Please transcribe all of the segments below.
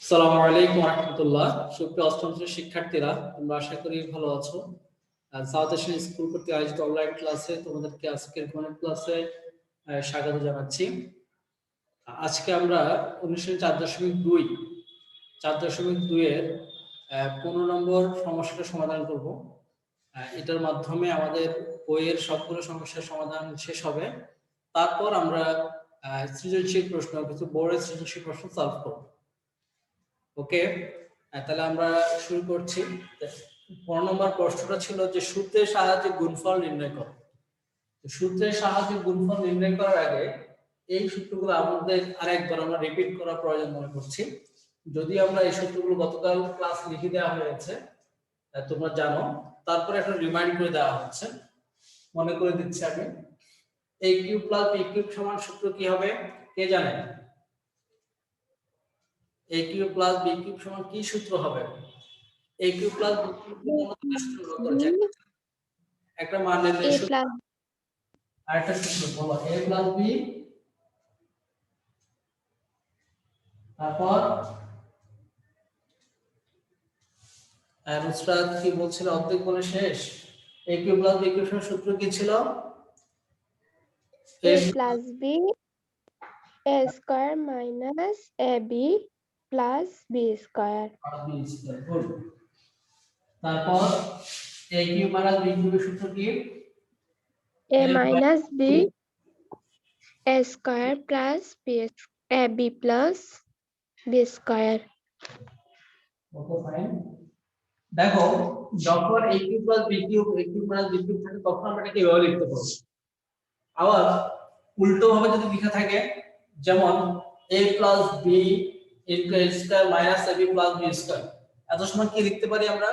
আসসালামু আলাইকুম ওয়া রাহমাতুল্লাহ। সুপ্রিয় অষ্টম শ্রেণীর শিক্ষার্থীরা, তোমরা আশা করি ভালো আছো। সাউথ এশিয়ান স্কুল কর্তৃক আয়োজিত অনলাইন ক্লাসে তোমাদেরকে আজকের গণিত ক্লাসে স্বাগত জানাচ্ছি। আজকে আমরা অনুশীলনী 4.2 এর 15 নম্বর সমস্যাটা সমাধান করব। এটার মাধ্যমে আমাদের বইয়ের সবগুলো সমস্যার সমাধান শেষ হবে। তারপর আমরা সৃজনশীল প্রশ্ন, কিছু বোর্ডের সৃজনশীল প্রশ্ন সলভ করব। ওকে, তাহলে আমরা শুরু করছি। 15 নম্বর প্রশ্নটা ছিল যে সূত্রের সাহায্যে গুণফল নির্ণয় করো। সূত্রের সাহায্যে গুণফল নির্ণয় করার আগে এই সূত্রগুলো আমাদের আরেকবার আমরা রিপিট করা প্রয়োজন মনে করছি। যদি আমরা এই সূত্রগুলো গতকাল ক্লাস লিখে দেওয়া হয়েছে, তোমরা জানো, তারপরে একটা রিমাইন্ড করে দেওয়া হচ্ছে। মনে করে দিচ্ছি আমি। a cube plus b cube সমান সূত্র কি হবে কে জানে? a cube plus b cube সমান কি সূত্র হবে? a cube plus b cube করেছে একটা মান নির্ণয় সূত্র। আরেকটা সূত্র বলো, a প্লাস b, তারপর নুসরাত কি বলছিল? অর্ধেক বলে শেষ। a cube plus b cube সমান সূত্র কি ছিল? a plus b a square minus ab plus b square. তারপর a কিউব মাইনাস b কিউবের সূত্র কি? a minus b a square plus b ab plus b square. Okay, fine. দেখো, যখন a cube plus b cube a cube minus b cube থাকে তখন আমরা এটাকে এভাবে লিখতে পারবো। আবার উল্টো ভাবে যদি লেখা থাকে, যেমন a plus b into a square minus ab plus b square, এত সময় কি লিখতে পারি আমরা?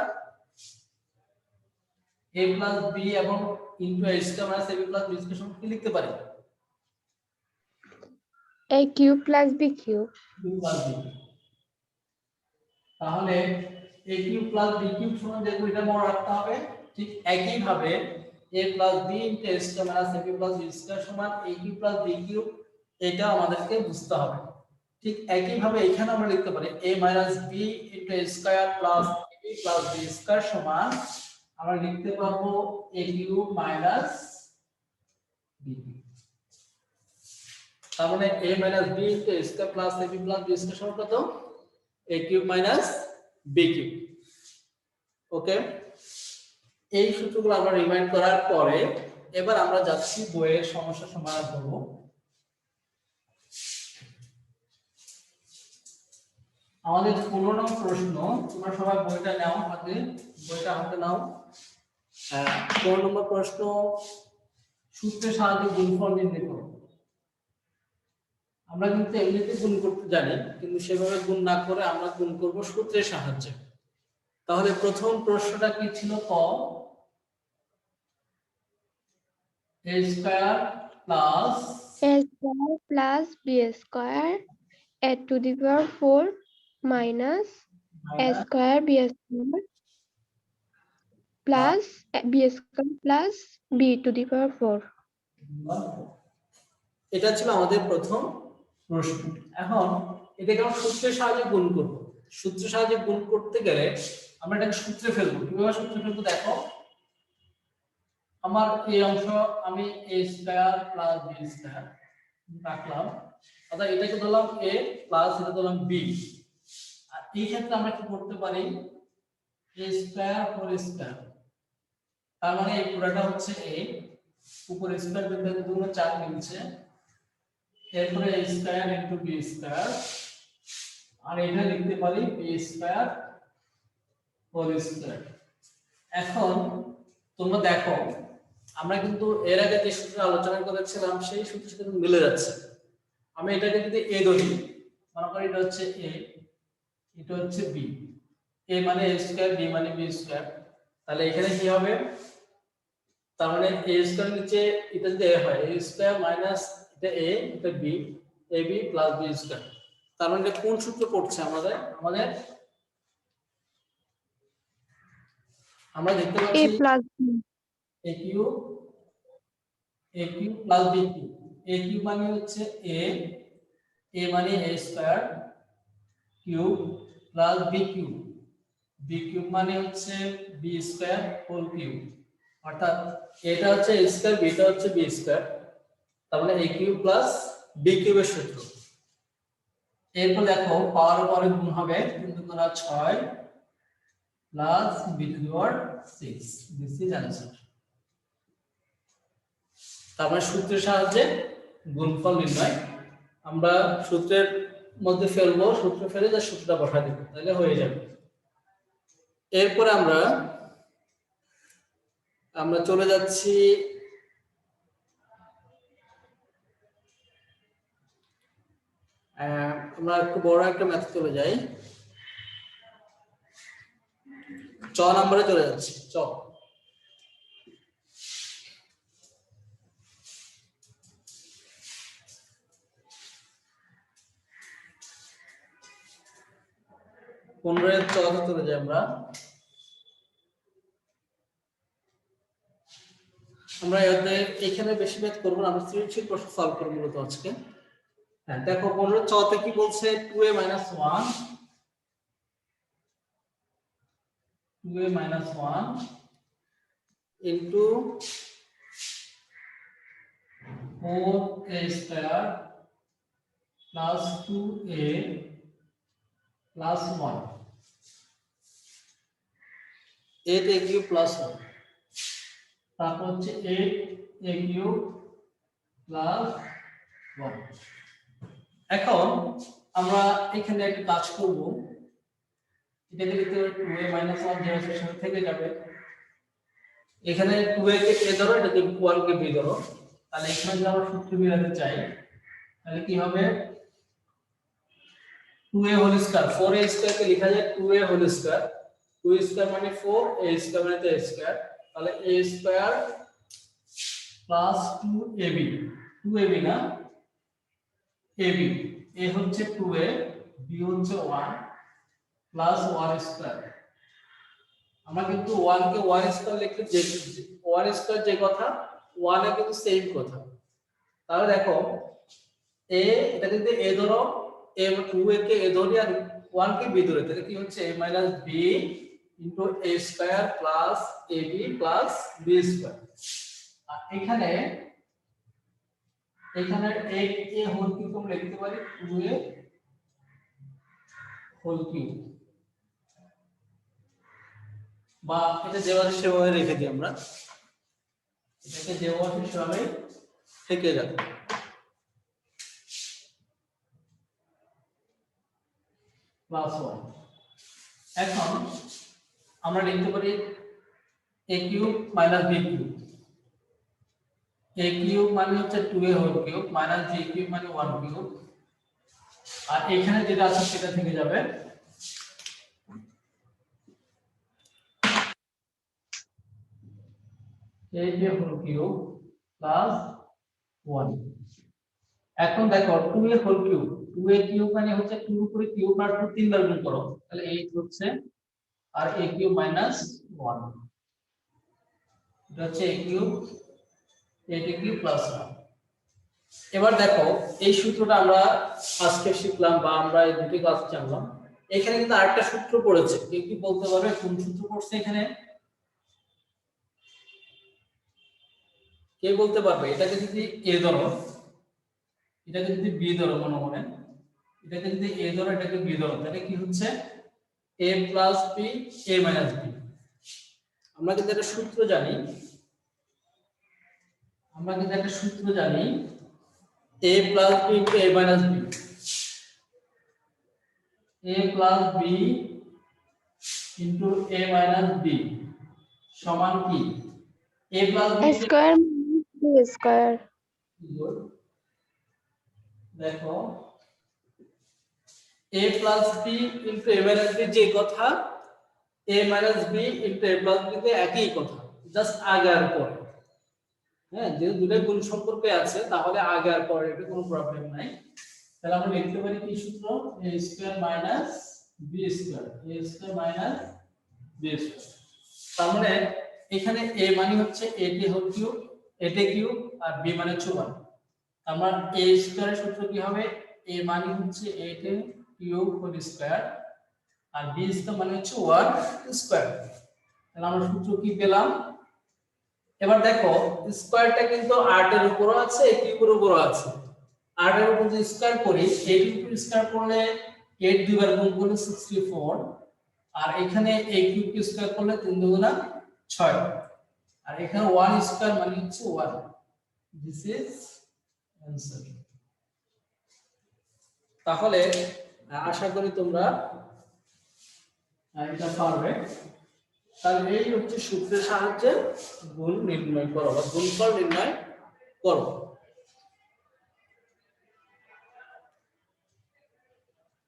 a প্লাস b এবং into a square minus ab plus b square সমান কি লিখতে পারি? a cube plus b cube. তাহলে a cube plus b cube সমান যেহেতু এটা মনে রাখতে হবে, ঠিক একই ভাবে a plus b into a square minus ab plus b square সমান a cube plus b cube, এটা আমাদেরকে বুঝতে হবে। ঠিক একই ভাবে এখানে আমরা লিখতে পারি a minus b into a square plus ab plus b square সমান আমরা লিখতে পারবো a cube minus b cube. তার মানে a minus b into a square plus ab plus b square সমান কত? a cube minus b cube. Okay, এই সূত্রগুলো আমরা রিমাইন্ড করার পরে এবার আমরা যাচ্ছি বইয়ের সমস্যা সমাধান করব। আমাদের 15 নম্বর প্রশ্ন, তোমরা সবাই বইটা নাও, বইটা হাতে নাও। 15 নম্বর প্রশ্ন, সূত্রের সাহায্যে গুণফল নির্ণয় করো। আমরা কিন্তু এমনিতে গুণ করতে জানি, কিন্তু সেভাবে গুণ না করে আমরা গুণ করব সূত্রের সাহায্যে। তাহলে প্রথম প্রশ্নটা কি ছিল? ক, a square plus a square plus b square a to the power 4 minus a square b square plus b square plus b to the power 4. এটা ছিল আমাদের প্রথম প্রশ্ন। এখন এটাকে আমরা সূত্রের সাহায্যে গুণ করব। সূত্রের সাহায্যে গুণ করতে গেলে আমরা এটাকে সূত্রে ফেলবো। কিভাবে সূত্রে ফেলবো দেখো, আমার এই অংশ আমি a square plus b square রাখলাম, অর্থাৎ এটাকে ধরলাম a প্লাস এটা ধরলাম b। আর এই ক্ষেত্রে আমরা কি করতে পারি? a স্কয়ার হোল স্কয়ার, তার মানে এই পুরোটা হচ্ছে a, উপরে স্কয়ার বিন্দু দুটো 4 মিলছে, এরপরে a square into b square, আর এটা লিখতে পারি b স্কয়ার হোল স্কয়ার। এখন তোমরা দেখো, আমরা কিন্তু এর আগে যে সূত্র আলোচনা করেছিলাম সেই সূত্রের সাথে মিলে যাচ্ছে। আমি এটাকে যদি a ধরি, মনে করি এটা হচ্ছে a, এটা হচ্ছে b, a মানে a স্কয়ার, b মানে b স্কয়ার, তাহলে এখানে কি হবে? তার মানে a স্কয়ার নিচে এটা যদি a হয়, a স্কয়ার মাইনাস এটা a, এটা b, ab plus b square. তার মানে এটা কোন সূত্র পড়ছে আমাদের? আমরা দেখতে পাচ্ছি a plus b a cube plus b cube. a cube মানে হচ্ছে a মানে a square, cube plus B cube. B cube মানে হচ্ছে বি স্কয়ার হোল কিউব, অর্থাৎ এটা হচ্ছে a স্কয়ার, বিটা হচ্ছে বি স্কয়ার, তার মানে a কিউব প্লাস বি কিউবের সূত্র। এরপর দেখো পাওয়ার পরে গুণ হবে 3 × 6 plus B to the power 6, this is answer. তারপরে সূত্রের সাহায্যে গুণফল নির্ণয়, আমরা সূত্রের মধ্যে ফেলবো, সূত্র ফেলে যা সূত্রটা বসা দেব, তাহলে হয়ে যাবে। এরপর আমরা চলে যাচ্ছি আমরা একটু বড় একটা ম্যাথ চলে যাই, চ নম্বরে চলে যাচ্ছি। চ 15 এর চ চলে যাই আমরা। এখানে বেশি ম্যাথ করবো না, আমরা সৃজনশীল প্রশ্ন সলভ করব মূলত আজকে। হ্যাঁ দেখো 15 চ তে কি বলছে, 2a - 1 2a - 1 into 4a square plus 2a plus 1, 8a cube plus 1, তারপর হচ্ছে 8a cube plus 1। এখন আমরা এখানে একটা কাজ করব, এটাকে লিখতে পারি 2a - 1 যেটা সেটা থেকে যাবে, এখানে 2a কে a ধরো, এটাকে 1 কে b ধরো, তাহলে এখানে যদি আমরা সূত্র মিলাতে চাই তাহলে কি হবে, 2a whole square, 4a square কে লেখা যায় 2a whole square, 2a square মানে 4, a স্কয়ার মানে a স্কয়ার, তাহলে a square plus 2ab, 2ab না ab, a হচ্ছে 2a, b হচ্ছে 1 প্লাস 1 স্কয়ার। আমরা কিন্তু 1 কে 1 স্কয়ার লিখলে যে 1 স্কয়ার যে কথা, 1 এ কিন্তু সেম কথা। তাহলে দেখো a, এটা যদি a ধরো, a 2a কে a ধরি আর 1 কে b ধরি, তাহলে কি হচ্ছে a - b into a square plus ab plus b square. আর এখানে a হোল কিউব আমরা লিখতে পারি 2a হোল কিউব, বা এটা যেভাবে সেভাবে রেখে দিই আমরা, এটাকে যেভাবে সেভাবে থেকে যাবে। প্লাস 1, এখন আমরা লিখতে পারি a cube minus b cube, a cube মানে হচ্ছে 2a whole cube minus b cube মানে 1 কিউব, আর এখানে যেটা আছে সেটা থেকে যাবে a হোল কিউব প্লাস 1। এখন দেখো 2a whole cube, 2a cube মানে হচ্ছে 2 উপরে কিউব আর 2 তিনবার গুণ করো, তাহলে 8 হচ্ছে, আর a কিউব মাইনাস 1, এটা হচ্ছে a cube, 8a cube plus 1। এবার দেখো এই সূত্রটা আমরা আজকে শিখলাম, বা আমরা এই দুটি ক্লাস জানলাম। এখানে কিন্তু আরেকটা সূত্র পড়েছে, কেউ কি বলতে পারবে কোন সূত্র পড়ছে এখানে? কে বলতে পারবে? এটাকে যদি a ধরো, এটাকে যদি b ধরো, মনে মনে এটাকে যদি a ধরো, এটাকে b ধরো, তাহলে কি হচ্ছে a plus b a minus b। আমরা কিন্তু একটা সূত্র জানি, a plus b into a minus b, a plus b into a minus b সমান কি? a plus b square b square. দেখো a plus b into a minus b যে কথা, a minus b into a plus b তে একই কথা, just আগে আর পরে। হ্যাঁ, যেহেতু দুটো গুণ সম্পর্কে আছে তাহলে আগে আর পরে এটা কোনো প্রবলেম নাই। তাহলে আমরা লিখতে পারি কি সূত্র, a square minus b square, a square minus b square. তার মানে এখানে a মানে হচ্ছে a whole cube, a cube, আর b মানে হচ্ছে 1। আমরা a স্কয়ারের সূত্র কি হবে, a মানে হচ্ছে a কিউব হোল স্কয়ার আর বি স্কয়ার মানে হচ্ছে 1 স্কয়ার। তাহলে আমরা সূত্র কি পেলাম? এবার দেখো স্কয়ারটা কিন্তু 8 এর উপরও আছে কিউবের উপরও আছে। 8 এর উপর যদি স্কয়ার করি 8 এর উপর স্কয়ার করলে 8 দুইবার গুণ করলে 64 আর এখানে a কিউব কে স্কয়ার করলে 3 দুগুণা 6 আর এখানে 1 স্কয়ার মানে হচ্ছে 1। This is answer. তাহলে আশা করি তোমরা এটা পারবে। তাহলে এই হচ্ছে সূত্রের সাহায্যে গুণ নির্ণয় করো বা গুণফল নির্ণয় করো।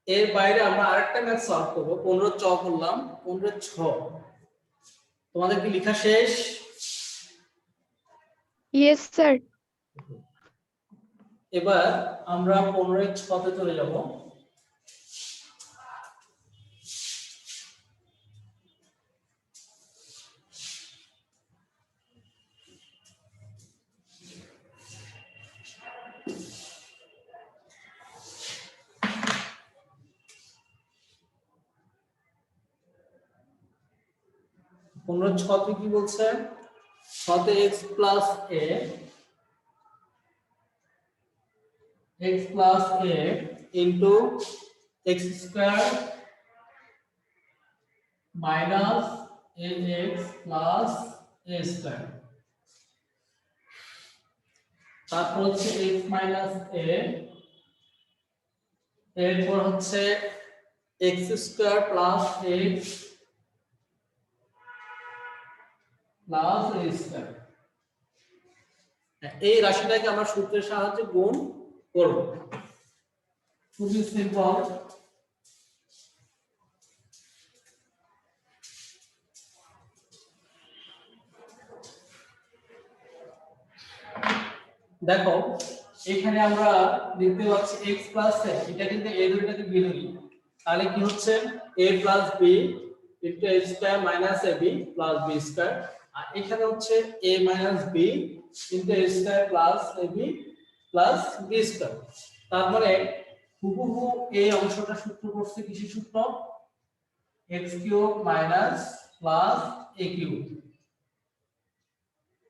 এর বাইরে আমরা আরেকটা ম্যাথ সলভ করব। 15 চ করলাম, 15 ছ। তোমাদের কি লেখা শেষ? Yes, sir. এবার আমরা 15 ছ তে চলে যাব। পনেরো ছতে কি বলছে? ছতে x plus a into x square minus ax plus a square, তারপর হচ্ছে x মাইনাস a, এরপর হচ্ছে x square plus x plus a square. এই রাশিটাকে আমরা সূত্রের সাহায্যে গুণ করব। খুবই সিম্পল। দেখো এখানে আমরা দেখতে পাচ্ছি x প্লাস a, এটা কিন্তু a ধরে b ধরি, তাহলে কি হচ্ছে a plus b into a square minus ab plus b square, আর এখানে হচ্ছে a minus b into a square plus ab plus b square. তার মানে হুবহু এই অংশটা সূত্র করছে কিসের সূত্র? x cube minus plus a cube.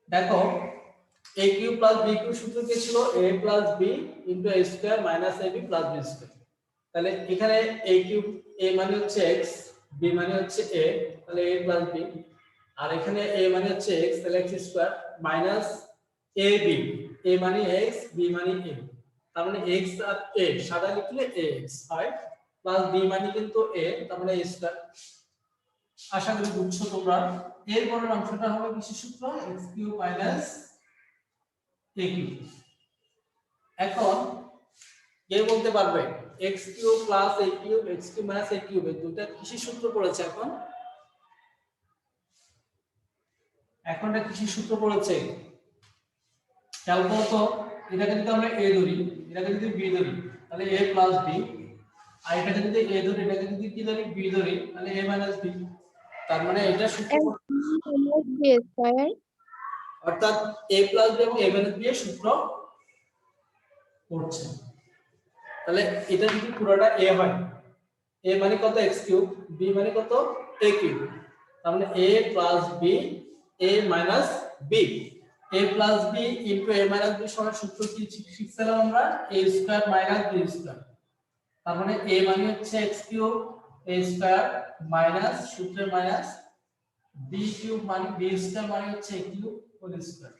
দেখো a cube plus b cube সূত্র কি ছিল? a plus b into a square minus ab plus b square. তাহলে এখানে a কিউব, a মানে হচ্ছে x, b মানে হচ্ছে a, তাহলে a প্লাস b, আর এখানে a মানে হচ্ছে x, তাহলে x square minus ab, a মানে x, b মানে a, তার মানে x আর a সাদা লিখলে ax হয়, প্লাস b মানে কিন্তু a, তার মানে a স্কয়ার। আশা করি বুঝছো তোমরা। এর পরের অংশটা হবে কিসের সূত্র? x cube minus a cube. এখন কে বলতে পারবে x cube plus a cube, x cube minus a cube এই দুটো কিসের সূত্র পড়েছে? এখন এটা কিসের সূত্র পড়েছে খেয়াল করো তো। এটাকে যদি আমরা a ধরি, এটাকে যদি b ধরি তাহলে a প্লাস b, আর এটাকে যদি a ধরি, এটাকে যদি কি ধরি b ধরি, তাহলে a মাইনাস b। তার মানে এটা সূত্র minus b square. অর্থাৎ a প্লাস b এবং a মাইনাস b এর সূত্র পড়ছে। তাহলে এটা যদি পুরোটা a হয়, a মানে কত? x কিউব, b মানে কত? a কিউব, তার মানে a plus b, a minus b, a plus b into a minus b সমান সূত্র কি শিখছিলাম আমরা? a square minus b square. তার মানে a মানে হচ্ছে x cube, a square minus সূত্রের মাইনাস b কিউব মানে b স্কয়ার মানে হচ্ছে a কিউব হোল স্কয়ার।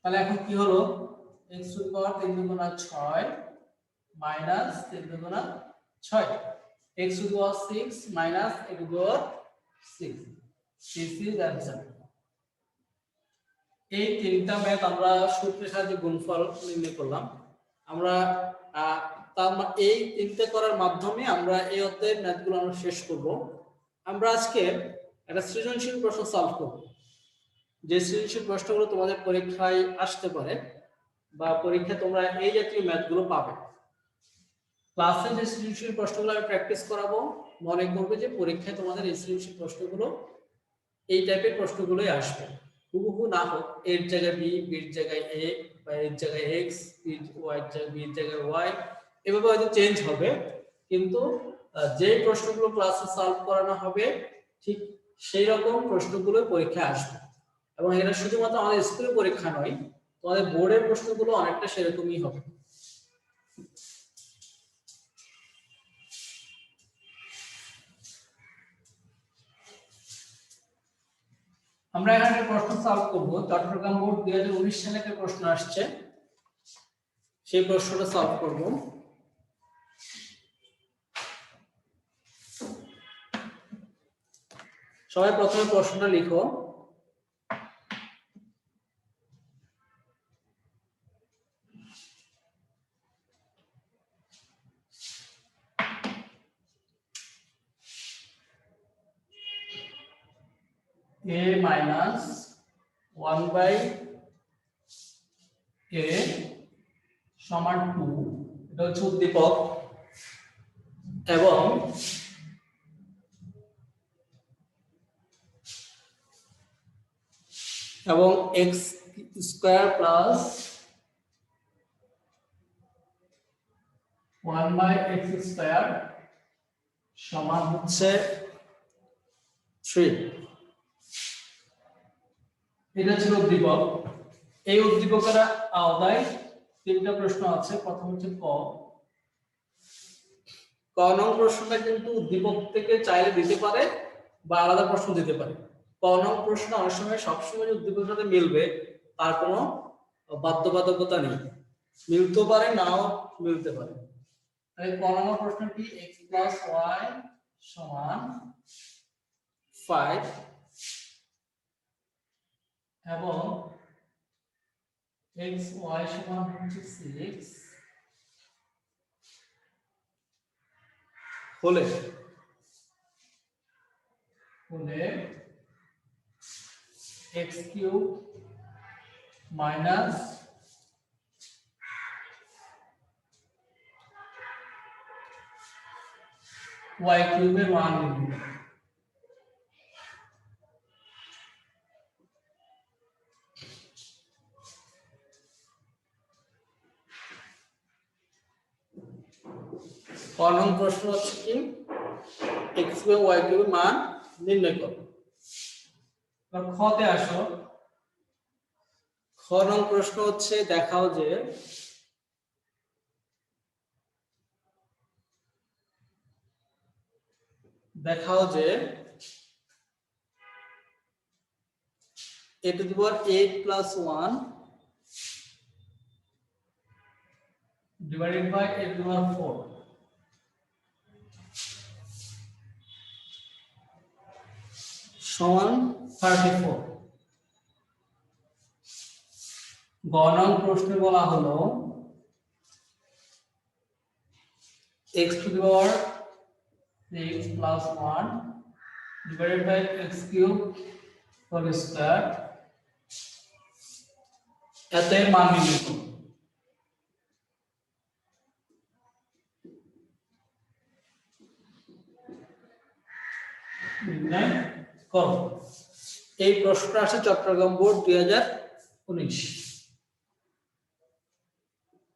তাহলে এখন কি হলো? x টু দি পাওয়ার 3 দুগুণা 6 মাইনাস 3 দুগুণা 6, x two the power 6 minus a two the power 6। This is answer. এই তিনটা ম্যাথ আমরা সূত্রের সাহায্যে গুণফল নির্ণয় করলাম। আমরা এই তিনটে করার মাধ্যমে আমরা এই অধ্যায়ের ম্যাথগুলো আমরা শেষ করব। আমরা আজকে একটা সৃজনশীল প্রশ্ন সলভ করব, যে সৃজনশীল প্রশ্নগুলো তোমাদের পরীক্ষায় আসতে পারে বা পরীক্ষায় তোমরা এই জাতীয় ম্যাথগুলো পাবে। ক্লাসে যে সৃজনশীল প্রশ্নগুলো আমি প্র্যাকটিস করাবো, মনে করবে যে পরীক্ষায় তোমাদের এই সৃজনশীল প্রশ্নগুলো এই টাইপের প্রশ্নগুলোই আসবে। হুবহু না হোক, এর জায়গায় বি, বির জায়গায় এ, বা এর জায়গায় এক্স, বি এর জায়গায় ওয়াই, এভাবে হয়তো চেঞ্জ হবে, কিন্তু যে প্রশ্নগুলো ক্লাসে সলভ করানো হবে ঠিক সেই রকম প্রশ্নগুলো পরীক্ষায় আসবে। এবং এটা শুধুমাত্র আমাদের স্কুলের পরীক্ষা নয়, তোমাদের বোর্ডের প্রশ্নগুলো অনেকটা সেরকমই হবে। আমরা এখানে একটা প্রশ্ন সলভ করব। চট্টগ্রাম বোর্ড 2019 সালে একটা প্রশ্ন আসছে, সেই প্রশ্নটা সলভ করব। সবাই প্রথমে প্রশ্নটা লিখো। a minus 1 by a সমান 2, এটা হচ্ছে উদ্দীপক, এবং x square plus 1 by x square সমান হচ্ছে 3। এটা ছিল উদ্দীপক। এই উদ্দীপকের আওতায় তিনটা প্রশ্ন আছে। প্রথম হচ্ছে ক নং প্রশ্নটা কিন্তু উদ্দীপক থেকে চাইলে দিতে পারে বা আলাদা প্রশ্ন দিতে পারে। ক নং প্রশ্ন অনেক সময় সবসময় উদ্দীপকের সাথে মিলবে তার কোনো বাধ্যবাধকতা নেই, মিলতে পারে নাও মিলতে পারে। তাহলে ক নং প্রশ্নটি x + y সমান 5 এবং x y সমান হচ্ছে 6 হলে x³ মাইনাস y³ এর মান নির্ণয়। ক নং প্রশ্ন হচ্ছে কি x এবং y³ এর মান নির্ণয় করো। খতে আসো। খ নং প্রশ্ন হচ্ছে দেখাও যে a to the power 8 plus 1 divided by a to the power 4 সমান 34। গ নং প্রশ্নে বলা হলো x to the power 6 plus 1 divided by x³ whole square এত এর মান নির্ণয় করো। নির্ণয় করো। এই প্রশ্নটা আসে চট্টগ্রাম বোর্ড 2019।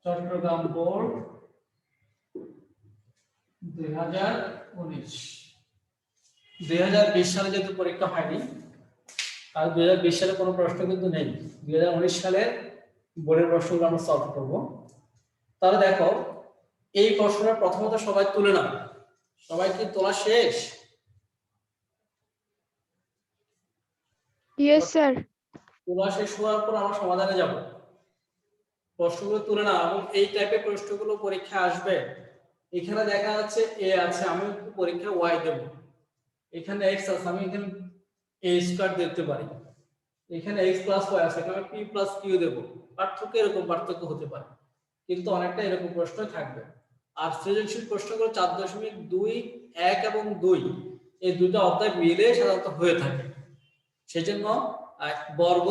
চট্টগ্রাম বোর্ড 2019। 2020 সালে যেহেতু পরীক্ষা হয়নি, আর 2020 সালে কোনো প্রশ্ন কিন্তু নেই, 2019 সালে বোর্ডের প্রশ্নগুলো আমরা সলভ করব। তাহলে দেখো এই প্রশ্নটা প্রথমত সবাই তুলে নাও। সবাই কি তোলা শেষ? Yes sir. তোলা শেষ হওয়ার পর আমরা সমাধানে যাব। প্রশ্নগুলো তুলে নাও এবং এই টাইপের প্রশ্নগুলো পরীক্ষায় আসবে। এখানে দেখা যাচ্ছে a আছে, আমি পরীক্ষায় y দেব। এখানে x আছে, আমি এখানে a স্কয়ার দিতে পারি। এখানে x + y আছে, এখানে p + q দেব। পার্থক্য এরকম পার্থক্য হতে পারে, কিন্তু অনেকটা এরকম প্রশ্নই থাকবে। আর সৃজনশীল প্রশ্নগুলো 4.2, 1 এবং 2 এই দুটো অধ্যায় মিলে সাধারণত হয়ে থাকে। সেজন্য বর্গ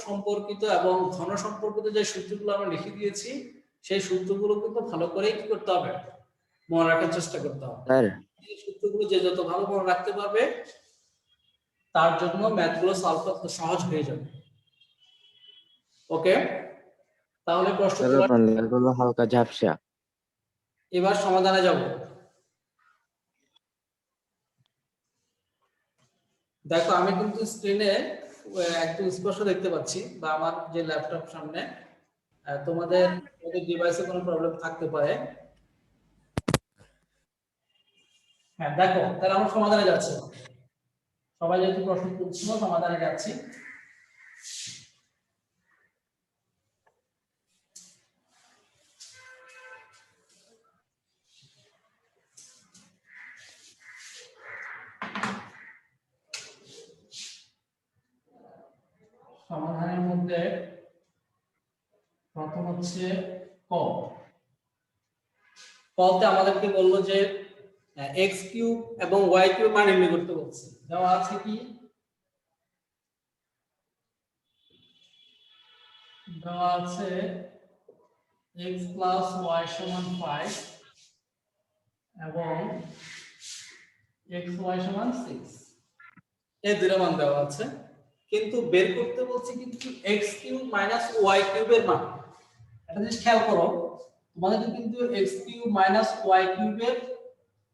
সম্পর্কিত এবং ঘন সম্পর্কিত যে সূত্রগুলো আমরা লিখে দিয়েছি সেই সূত্রগুলো কিন্তু ভালো করে কি করতে হবে, মনে রাখার চেষ্টা করতে হবে। এই সূত্রগুলো যে যত ভালো মনে রাখতে পারবে তার জন্য ম্যাথগুলো সলভ করতে সহজ হয়ে যাবে। ওকে, তাহলে প্রশ্ন হালকা ঝাপসা। এবার সমাধানে যাব। দেখো আমি কিন্তু স্ক্রিনে একদম স্পষ্ট দেখতে পাচ্ছি, বা আমার যে ল্যাপটপ সামনে, তোমাদের ডিভাইসে কোনো প্রবলেম থাকতে পারে। হ্যাঁ দেখো, তাহলে আমরা সমাধানে যাচ্ছি। সবাই যেহেতু প্রশ্ন তুলছিল, সমাধানে যাচ্ছি। সমাধানের মধ্যে প্রথম হচ্ছে ক। কতে আমাদেরকে বললো যে এক্স কিউব এবং ওয়াই কিউব মান নির্ণয় করতে বলছে। দেওয়া আছে কি, দেওয়া আছে x প্লাস y সমান 5 এবং xy সমান 6, এই দুটো মান দেওয়া আছে। কিন্তু বের করতে বলছে কিন্তু x কিউব মাইনাস y কিউবের মান। একটা জিনিস খেয়াল করো, তোমাদের কিন্তু x কিউব মাইনাস y কিউবের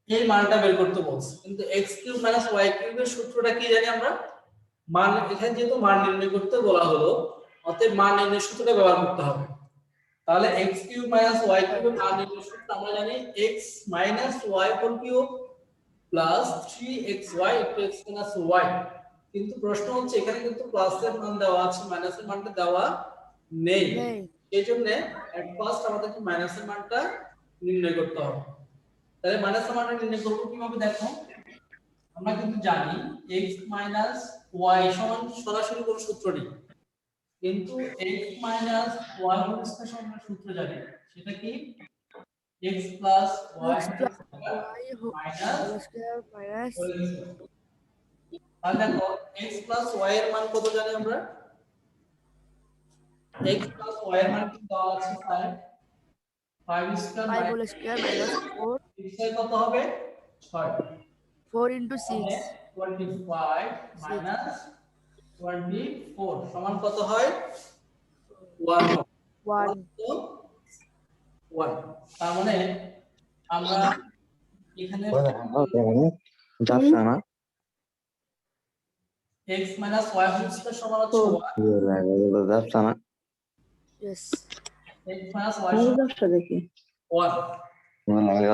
এই মানটা বের করতে বলছে, কিন্তু x কিউব মাইনাস y কিউবের সূত্রটা কি জানি আমরা? মান, এখানে যেহেতু মান নির্ণয় করতে বলা হলো, অতএব মান নির্ণয়ের সূত্রটা ব্যবহার করতে হবে। তাহলে x কিউব মাইনাস y কিউবের মান নির্ণয়ের সূত্র আমরা জানি x minus y whole cube plus 3xy x minus y। কিন্তু প্রশ্ন হচ্ছে এখানে কিন্তু প্লাসের মান দেওয়া আছে, মাইনাসের মানটা দেওয়া নেই। এইজন্য এট ফার্স্ট আমাদেরকে মাইনাসের মানটা নির্ণয় করতে হবে। তাহলে মাইনাসের মানটা নির্ণয় করব কিভাবে দেখো, আমরা কিন্তু জানি x মাইনাস y সমান সরাসরি কোনো সূত্র নেই, কিন্তু x minus y whole square সমান সূত্র জানি। সেটা কি? x plus y whole square minus তাহলে দেখো x প্লাস y এর মান কত জানি আমরা? x প্লাস y এর মান কিন্তু দেওয়া আছে 5, 5 স্কয়ার মাইনাস 4, x এর কত হবে? 6, 4 into 6 25 মাইনাস 24 সমান কত হয়? 1। 1 তার মানে আমরা এখানে যাচ্ছে না x minus y whole square সমান হচ্ছে 1, যাচ্ছে না yes x minus y সমান যাচ্ছে দেখি 1।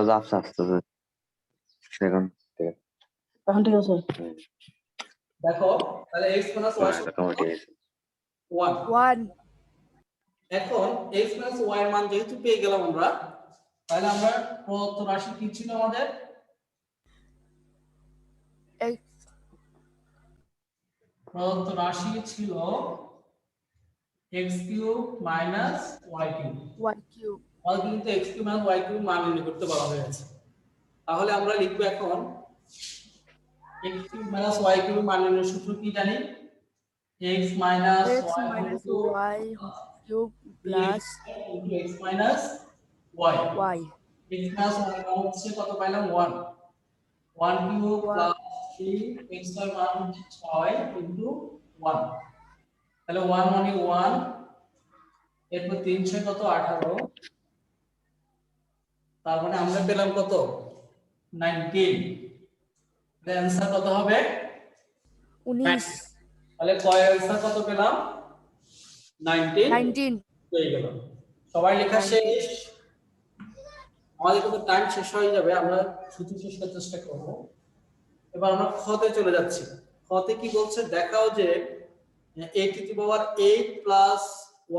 যাচ্ছে আসতেছে সেখান থেকে এখন ঠিক আছে দেখো তাহলে x minus y সমান 1। 1 এখন x minus y এর মান যেহেতু পেয়ে গেলাম আমরা, তাহলে আমরা প্রদত্ত রাশি কি ছিল আমাদের? x প্রদত্ত রাশি ছিল x cube minus y cube. y cube আমাদের কিন্তু x cube minus y cube মান নির্ণয় করতে বলা হয়েছে। তাহলে আমরা লিখব এখন x cube minus y cube মান নির্ণয়ের সূত্র কি জানি? x minus x y minus into y cube plus into x minus y। y x minus y মান হচ্ছে কত পাইলাম? 1 1 কিউব প্লাস 3 x এর মান 6 into 1, তাহলে 1 মানে 1, এরপর 3 6 কত? 18, তার মানে আমরা পেলাম কত? 19। তাহলে आंसर কত হবে? 19 তাহলে কয় आंसर কত পেলাম? 19 হয়ে গেল। সবাই লেখা শেষ? আমাদের কিন্তু টাইম শেষ হয়ে যাবে, আমরা সূত্র শেষ করার চেষ্টা করব। এবার আমরা খতে চলে যাচ্ছি। খতে কি বলছে দেখাও যে a to the power 8 plus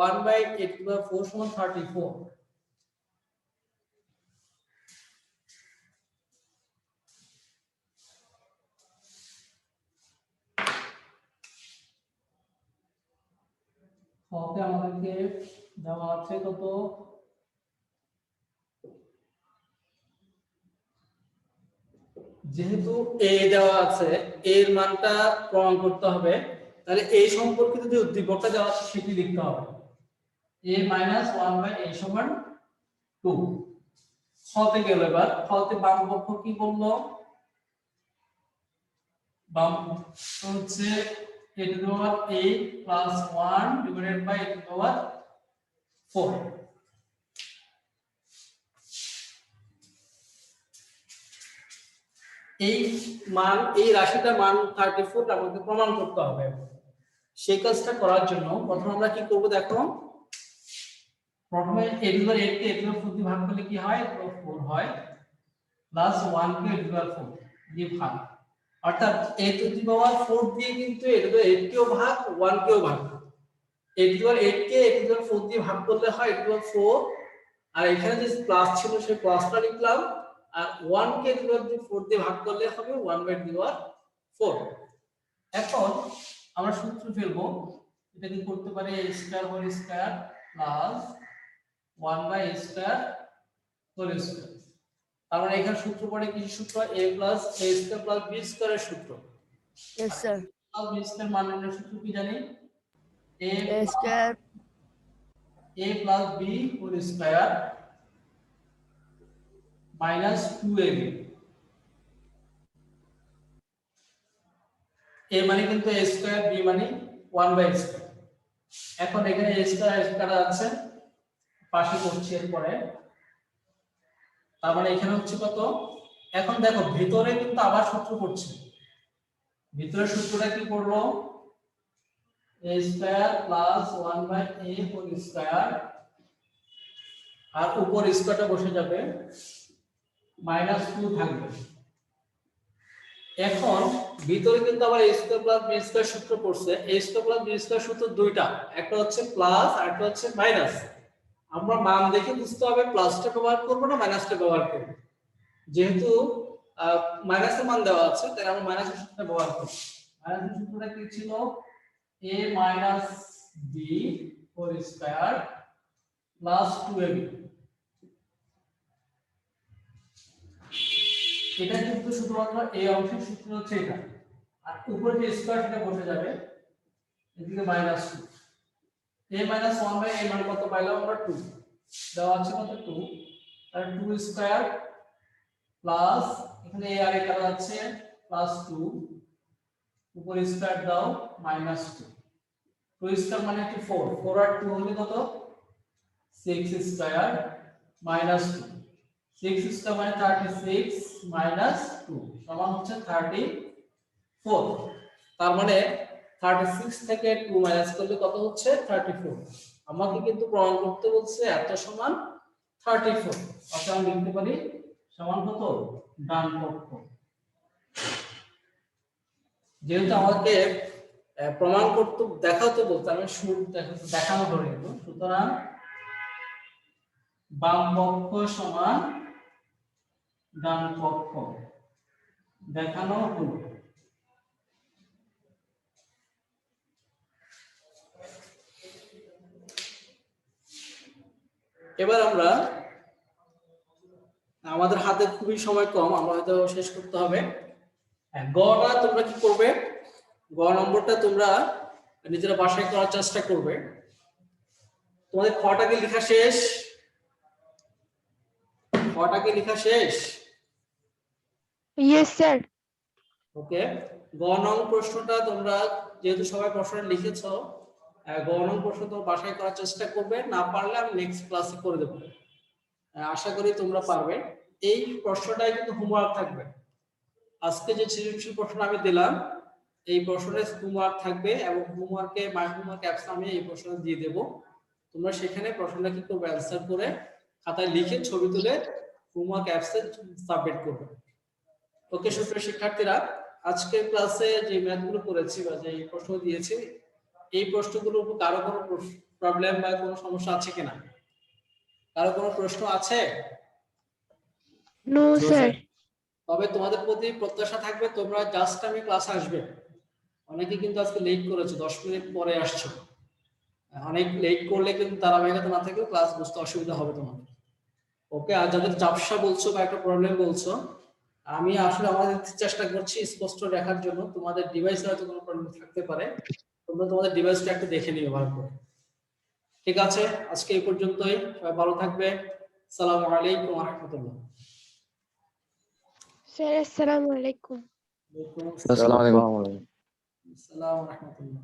1 by 8 to the power 4 সমান 34। খতে আমাদেরকে দেওয়া আছে কত? যেহেতু a দেওয়া আছে, a এর মানটা প্রমাণ করতে হবে, তাহলে a সম্পর্কিত যে উদ্দীপকটা দেওয়া আছে সেটি লিখতে হবে। a minus 1 by a সমান 2। খতে গেল। এবার খতে বাম পক্ষ কি বললো? বাম হচ্ছে a to the power 8 plus 1 divided by a to the power 4। এই মান, এই রাশিটার মান 34 আমাকে প্রমাণ করতে হবে। সেই কাজটা করার জন্য প্রথমে আমরা কি করব দেখো, প্রথমে a to the 8 K a to the 4 দিয়ে ভাগ করলে কি হয়, 4 হয়, plus 1 K a to the 4 দিয়ে ভাগ, অর্থাৎ a টু দি পাওয়ার 4 দিয়ে কিন্তু a টু দি 8 কেও ভাগ 1 কেও ভাগ, a to the 8 K a to the 4 দিয়ে ভাগ করলে হয় a টু দি 4, আর এখানে যে প্লাস ছিল সেই প্লাসটা লিখলাম, আর 1 কে a টু দি 4 দিয়ে ভাগ করলে হবে 1/4। এখন আমরা সূত্র ফেলবো, এটা কি করতে পারি a square whole square plus 1/a² whole square. তার মানে এখানে সূত্র পড়ে কি সূত্র, a plus a square plus b স্কয়ারের সূত্র। Yes, sir. আর b স্কয়ার মান নির্ণয়ের সূত্র কি জানি, A square a plus b whole square minus 2ab। a মানে কিন্তু a স্কয়ার, b মানে 1/a²। এখন এখানে a স্কয়ার কাটা আছে, পাশে করছি এরপরে, তার মানে এখানে হচ্ছে কত, এখন দেখো ভিতরে কিন্তু আবার সূত্র করছে, ভিতরে সূত্রটা কি করলো, a square plus 1/a whole square, আর উপর স্কয়ারটা বসে যাবে, মাইনাস 2 থাকবে। এখন ভিতরে কিন্তু আবার a square plus b square সূত্র পড়ছে, a square plus b square সূত্র দুইটা, একটা হচ্ছে প্লাস আর একটা হচ্ছে মাইনাস। আমরা মান দেখে বুঝতে হবে প্লাসটা ব্যবহার করব না মাইনাসটা ব্যবহার করব। যেহেতু মাইনাসের মান দেওয়া আছে তাই আমরা মাইনাসের সূত্রটা ব্যবহার করব। মাইনাসের সূত্রটা কি ছিল, a minus b whole square plus 2ab। এটা কিন্তু শুধুমাত্র এই অংশের সূত্র হচ্ছে এটা, আর উপরে যে স্কয়ার সেটা বসে যাবে, এদিকে মাইনাস 2, a মাইনাস 1/a মান কত পাইলাম আমরা 2, দেওয়া আছে কত 2, আর 2 স্কয়ার প্লাস এখানে a আর a কাটা আছে প্লাস 2, উপর স্কয়ার দাও মাইনাস 2, 2 স্কয়ার মানে কি 4, 4 আর 2 হলে কত 6 স্কয়ার মাইনাস 2, 6 স্কয়ার মানে 36 মাইনাস 2 সমান হচ্ছে 34। তার মানে 36 থেকে 2 মাইনাস করলে কত হচ্ছে 34। আমাকে কিন্তু প্রমাণ করতে বলছে এত সমান 34, অর্থাৎ আমি লিখতে পারি সমান কত, ডান পক্ষ। যেহেতু আমাকে প্রমাণ করতে দেখাতে বলতে আমি দেখানো ধরে নিব, সুতরাং বাম পক্ষ সমান ডান পক্ষ দেখানো হলো। এবার আমরা, আমাদের হাতে খুবই সময় কম, আমরা হয়তো শেষ করতে হবে। গটা তোমরা কি করবে, গ নম্বরটা তোমরা নিজেরা বাসায় করার চেষ্টা করবে। তোমাদের খটাকে লেখা শেষ, খটাকে লেখা শেষ। Yes, sir. ওকে, গ নং প্রশ্নটা তোমরা যেহেতু সবাই প্রশ্নটা লিখেছো, গ নং প্রশ্ন তোমরা বাসায় করার চেষ্টা করবে, না পারলে আমি নেক্সট ক্লাসে করে দেবো। আশা করি তোমরা পারবে। এই প্রশ্নটাই কিন্তু হোমওয়ার্ক থাকবে, আজকে যে সৃজনশীল প্রশ্ন আমি দিলাম এই প্রশ্নের হোমওয়ার্ক থাকবে, এবং হোমওয়ার্কে মাই হোমওয়ার্ক অ্যাপস আমি এই প্রশ্নটা দিয়ে দেব। তোমরা সেখানে প্রশ্নটা কি করবে, অ্যানসার করে খাতায় লিখে ছবি তুলে হোমওয়ার্ক অ্যাপসে সাবমিট করবে। ওকে সুপ্রিয় শিক্ষার্থীরা, আজকের ক্লাসে যে ম্যাথগুলো করেছি বা যে প্রশ্ন দিয়েছি, এই প্রশ্নগুলোর উপর কারো কোনো প্রবলেম বা কোনো সমস্যা আছে কিনা, কারো কোনো প্রশ্ন আছে? No, sir. তবে তোমাদের প্রতি প্রত্যাশা থাকবে তোমরা জাস্ট টাইমে ক্লাসে আসবে। অনেকে কিন্তু আজকে লেট করেছে, 10 মিনিট পরে আসছো, অনেক লেট করলে কিন্তু ধারাবাহিকতা না থাকলে ক্লাস বুঝতে অসুবিধা হবে তোমাদের। ওকে, আর যাদের ঝাপসা বলছো বা একটা প্রবলেম বলছো, আমি আসলে আমাদের চেষ্টা করছি স্পষ্ট দেখার জন্য। তোমাদের ডিভাইসে হয়তো কোনো প্রবলেম থাকতে পারে, তোমরা তোমাদের ডিভাইসটা একটু দেখে নিও ভালো করে। ঠিক আছে, আজকে এই পর্যন্তই, সবাই ভালো থাকবে। আসসালামু আলাইকুম ওয়া রাহমাতুল্লাহ। Sir, assalamu alaikum. ওয়া আলাইকুম আসসালামু আলাইকুম। আসসালাম ওয়া রাহমাতুল্লাহ।